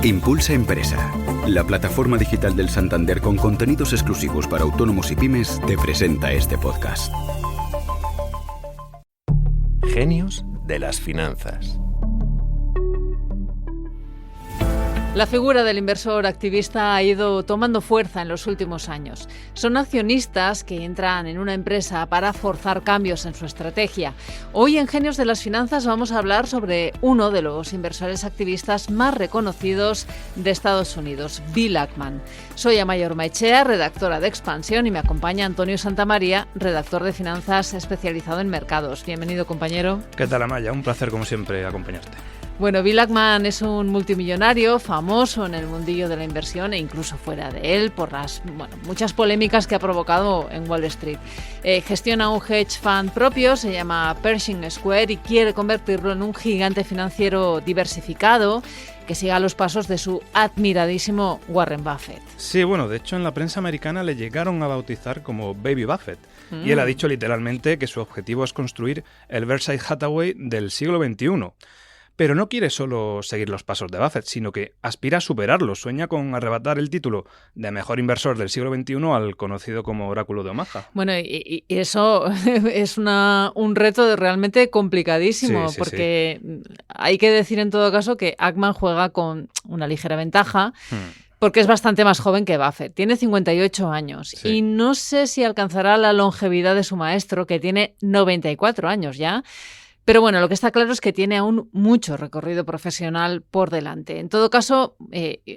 Impulsa Empresa, la plataforma digital del Santander con contenidos exclusivos para autónomos y pymes, te presenta este podcast. Genios de las finanzas. La figura del inversor activista ha ido tomando fuerza en los últimos años. Son accionistas que entran en una empresa para forzar cambios en su estrategia. Hoy en Genios de las Finanzas vamos a hablar sobre uno de los inversores activistas más reconocidos de Estados Unidos, Bill Ackman. Soy Amaia Ormaechea, redactora de Expansión, y me acompaña Antonio Santamaría, redactor de finanzas especializado en mercados. Bienvenido, compañero. ¿Qué tal, Amaia? Un placer, como siempre, acompañarte. Bueno, Bill Ackman es un multimillonario famoso en el mundillo de la inversión e incluso fuera de él por las muchas polémicas que ha provocado en Wall Street. Gestiona un hedge fund propio, se llama Pershing Square, y quiere convertirlo en un gigante financiero diversificado que siga los pasos de su admiradísimo Warren Buffett. Sí, bueno, de hecho en la prensa americana le llegaron a bautizar como Baby Buffett. Y él ha dicho literalmente que su objetivo es construir el Berkshire Hathaway del siglo XXI. Pero no quiere solo seguir los pasos de Buffett, sino que aspira a superarlos. Sueña con arrebatar el título de mejor inversor del siglo XXI al conocido como Oráculo de Omaha. Bueno, y eso es un reto realmente complicadísimo, porque hay que decir en todo caso que Ackman juega con una ligera ventaja, porque es bastante más joven que Buffett. Tiene 58 años y no sé si alcanzará la longevidad de su maestro, que tiene 94 años ya. Pero bueno, lo que está claro es que tiene aún mucho recorrido profesional por delante. En todo caso,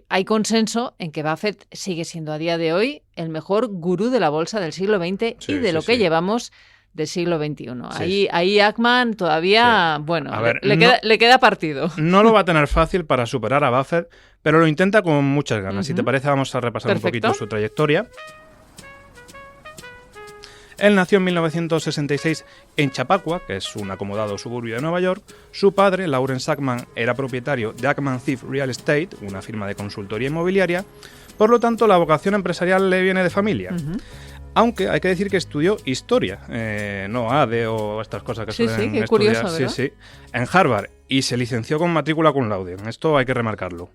hay consenso en que Buffett sigue siendo a día de hoy el mejor gurú de la bolsa del siglo XX y de lo que llevamos del siglo XXI. Ahí Ackman todavía, le queda partido. No lo va a tener fácil para superar a Buffett, pero lo intenta con muchas ganas. Si te parece, vamos a repasar un poquito su trayectoria. Él nació en 1966 en Chappaqua, que es un acomodado suburbio de Nueva York. Su padre, Lawrence Ackman, era propietario de Ackman Thief Real Estate, una firma de consultoría inmobiliaria. Por lo tanto, la vocación empresarial le viene de familia. Aunque hay que decir que estudió historia, no ADE o estas cosas que suelen estudiar. Curioso, ¿verdad? En Harvard, y se licenció con matrícula cum laude. Esto hay que remarcarlo.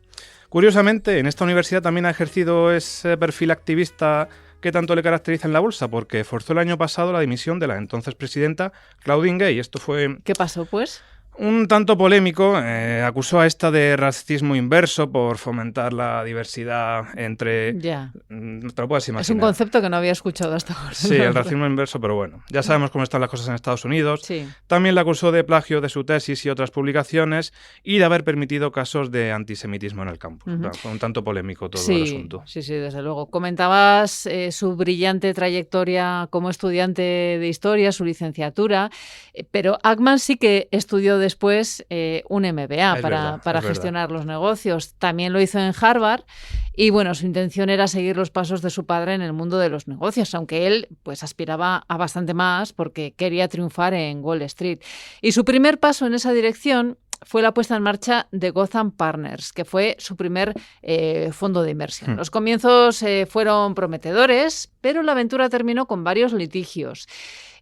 Curiosamente, en esta universidad también ha ejercido ese perfil activista que tanto le caracteriza en la bolsa, porque forzó el año pasado la dimisión de la entonces presidenta Claudine Gay. Esto fue... ¿Qué pasó, pues? Un tanto polémico. Acusó a esta de racismo inverso por fomentar la diversidad entre... Ya. No te lo puedes imaginar. Es un concepto que no había escuchado hasta ahora. Sí, el racismo inverso, pero bueno. Ya sabemos cómo están las cosas en Estados Unidos. Sí. También la acusó de plagio de su tesis y otras publicaciones y de haber permitido casos de antisemitismo en el campus. Fue un tanto polémico todo el asunto. Sí, desde luego. Comentabas su brillante trayectoria como estudiante de historia, su licenciatura, pero Ackman sí que estudió después un MBA para gestionar los negocios. También lo hizo en Harvard y bueno, su intención era seguir los pasos de su padre en el mundo de los negocios, aunque él pues aspiraba a bastante más porque quería triunfar en Wall Street. Y su primer paso en esa dirección fue la puesta en marcha de Gotham Partners, que fue su primer fondo de inversión. Los comienzos fueron prometedores, pero la aventura terminó con varios litigios.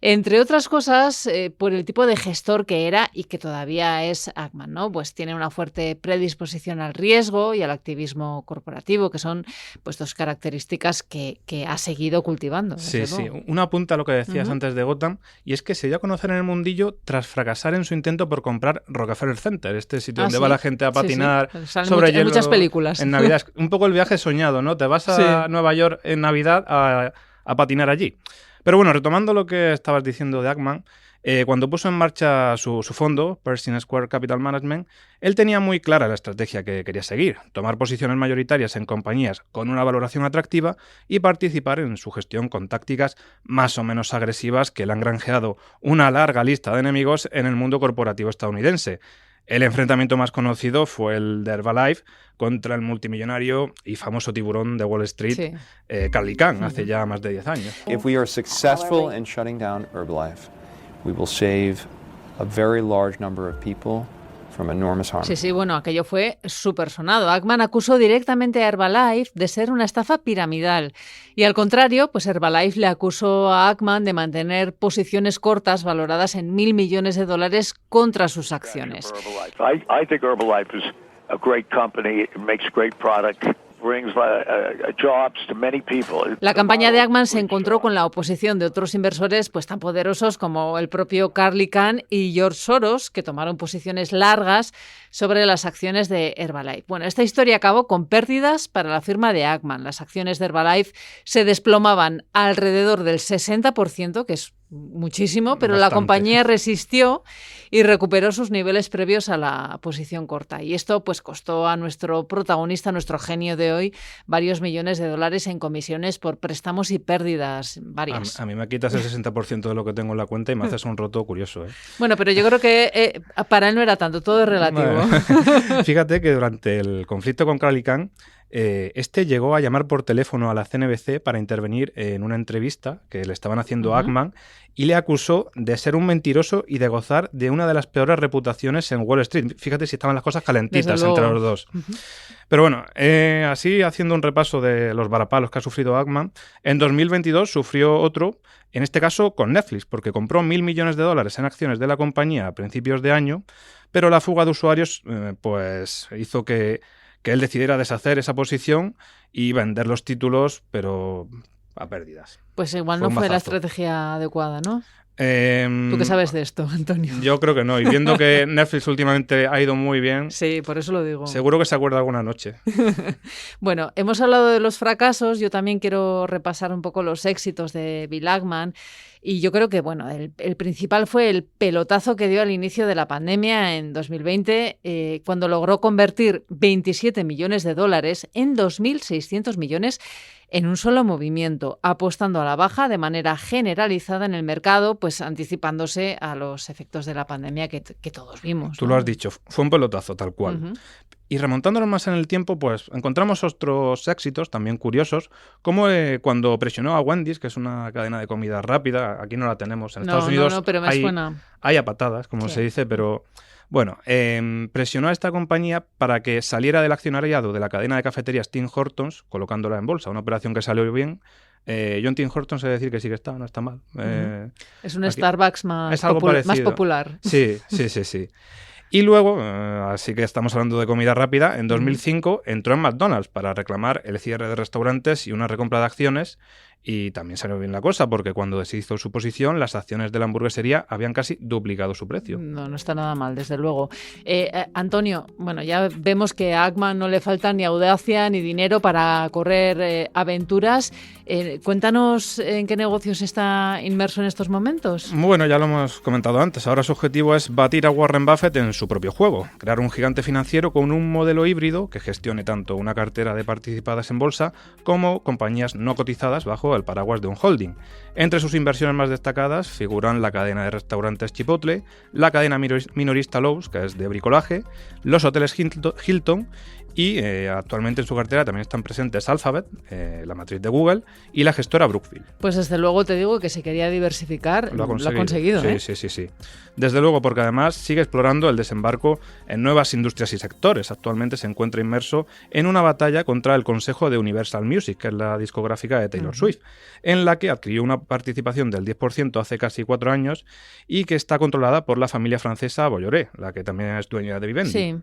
Entre otras cosas, por el tipo de gestor que era y que todavía es Ackman, ¿no? Pues tiene una fuerte predisposición al riesgo y al activismo corporativo, que son pues dos características que ha seguido cultivando. Sí. Una apunta a lo que decías antes de Gotham, y es que se dio a conocer en el mundillo tras fracasar en su intento por comprar Rockefeller Center, este sitio donde va la gente a patinar sobre hielo. En muchas películas. En Navidad. Un poco el viaje soñado, ¿no? Te vas a Nueva York en Navidad a patinar allí. Pero bueno, retomando lo que estabas diciendo de Ackman, cuando puso en marcha su fondo, Pershing Square Capital Management, él tenía muy clara la estrategia que quería seguir: tomar posiciones mayoritarias en compañías con una valoración atractiva y participar en su gestión con tácticas más o menos agresivas que le han granjeado una larga lista de enemigos en el mundo corporativo estadounidense. El enfrentamiento más conocido fue el de Herbalife contra el multimillonario y famoso tiburón de Wall Street, Carl Icahn, hace ya más de 10 años. If we are successful in shutting down Herbalife, we will save a very large number of people from enormous harm. Sí, bueno, aquello fue súper sonado. Ackman acusó directamente a Herbalife de ser una estafa piramidal. Y al contrario, pues Herbalife le acusó a Ackman de mantener posiciones cortas valoradas en $1.000 millones contra sus acciones. I think Herbalife is a great company, it makes great product. La campaña de Ackman se encontró con la oposición de otros inversores pues tan poderosos como el propio Carl Icahn y George Soros, que tomaron posiciones largas sobre las acciones de Herbalife. Bueno, esta historia acabó con pérdidas para la firma de Ackman. Las acciones de Herbalife se desplomaban alrededor del 60%, que es muchísimo, pero bastante. La compañía resistió y recuperó sus niveles previos a la posición corta. Y esto pues costó a nuestro protagonista, nuestro genio de hoy, varios millones de dólares en comisiones por préstamos y pérdidas varias. A mí me quitas el 60% de lo que tengo en la cuenta y me haces un roto curioso, ¿eh? Bueno, pero yo creo que para él no era tanto, todo es relativo. Bueno, fíjate que durante el conflicto con Carl Icahn, este llegó a llamar por teléfono a la CNBC para intervenir en una entrevista que le estaban haciendo a Ackman y le acusó de ser un mentiroso y de gozar de una de las peores reputaciones en Wall Street. Fíjate si estaban las cosas calentitas entre los dos. Pero bueno, así haciendo un repaso de los varapalos que ha sufrido Ackman, en 2022 sufrió otro, en este caso con Netflix, porque compró $1.000 millones en acciones de la compañía a principios de año, pero la fuga de usuarios pues hizo que él decidiera deshacer esa posición y vender los títulos, pero a pérdidas. Pues igual no fue la estrategia adecuada, ¿no? ¿Tú qué sabes de esto, Antonio? Yo creo que no. Y viendo que Netflix últimamente ha ido muy bien... Sí, por eso lo digo. Seguro que se acuerda alguna noche. Bueno, hemos hablado de los fracasos. Yo también quiero repasar un poco los éxitos de Bill Ackman. Y yo creo que bueno, el principal fue el pelotazo que dio al inicio de la pandemia en 2020, cuando logró convertir $27 millones en 2.600 millones en un solo movimiento, apostando a la baja de manera generalizada en el mercado, pues anticipándose a los efectos de la pandemia que todos vimos. Tú lo has dicho, fue un pelotazo tal cual. Y remontándonos más en el tiempo, pues encontramos otros éxitos también curiosos, como cuando presionó a Wendy's, que es una cadena de comida rápida. Aquí no la tenemos. En Estados Unidos pero me suena. Hay a patadas, como se dice, pero bueno, presionó a esta compañía para que saliera del accionariado de la cadena de cafeterías Tim Hortons, colocándola en bolsa. Una operación que salió bien. Yo en Tim Hortons he de decir que sí que está, no está mal. Es un Starbucks más popular. Sí. Y luego, así que estamos hablando de comida rápida, en 2005 entró en McDonald's para reclamar el cierre de restaurantes y una recompra de acciones, y también salió bien la cosa, porque cuando se hizo su posición, las acciones de la hamburguesería habían casi duplicado su precio. No está nada mal, desde luego. Antonio, bueno, ya vemos que a Ackman no le falta ni audacia ni dinero para correr aventuras. Cuéntanos en qué negocios está inmerso en estos momentos. Bueno, ya lo hemos comentado antes. Ahora su objetivo es batir a Warren Buffett en su propio juego, crear un gigante financiero con un modelo híbrido que gestione tanto una cartera de participadas en bolsa como compañías no cotizadas bajo el paraguas de un holding. Entre sus inversiones más destacadas figuran la cadena de restaurantes Chipotle, la cadena minorista Lowe's, que es de bricolaje, los hoteles Hilton y actualmente en su cartera también están presentes Alphabet, la matriz de Google, y la gestora Brookfield. Pues desde luego te digo que si quería diversificar, lo ha conseguido. Sí. Desde luego, porque además sigue explorando el desembarco en nuevas industrias y sectores. Actualmente se encuentra inmerso en una batalla contra el Consejo de Universal Music, que es la discográfica de Taylor Swift, en la que adquirió una participación del 10% hace casi 4 años y que está controlada por la familia francesa Bolloré, la que también es dueña de Vivendi. Sí.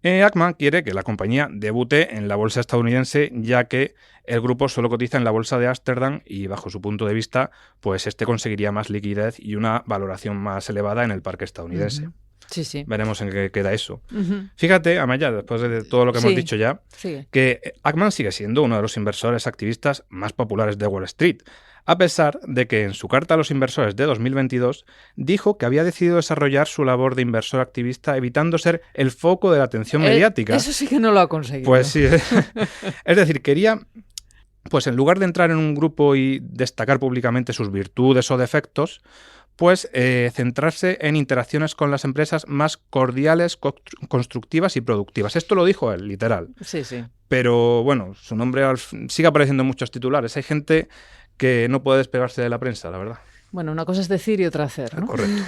Ackman quiere que la compañía debute en la bolsa estadounidense, ya que el grupo solo cotiza en la bolsa de Ámsterdam y, bajo su punto de vista, pues conseguiría más liquidez y una valoración más elevada en el parque estadounidense. Sí. Veremos en qué queda eso. Fíjate, Amaya, después de todo lo que hemos dicho ya, que Ackman sigue siendo uno de los inversores activistas más populares de Wall Street, a pesar de que en su carta a los inversores de 2022 dijo que había decidido desarrollar su labor de inversor activista evitando ser el foco de la atención mediática. Eso sí que no lo ha conseguido. Pues sí. Es decir, quería, pues en lugar de entrar en un grupo y destacar públicamente sus virtudes o defectos, pues centrarse en interacciones con las empresas más cordiales, constructivas y productivas. Esto lo dijo él, literal. Sí. Pero bueno, su nombre sigue apareciendo en muchos titulares. Hay gente que no puede despegarse de la prensa, la verdad. Bueno, una cosa es decir y otra hacer, ¿no? Correcto.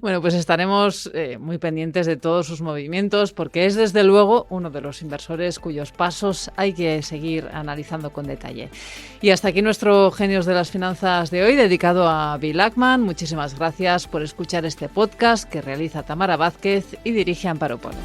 Bueno, pues estaremos muy pendientes de todos sus movimientos, porque es desde luego uno de los inversores cuyos pasos hay que seguir analizando con detalle. Y hasta aquí nuestro Genios de las Finanzas de hoy, dedicado a Bill Ackman. Muchísimas gracias por escuchar este podcast que realiza Tamara Vázquez y dirige Amparo Polo.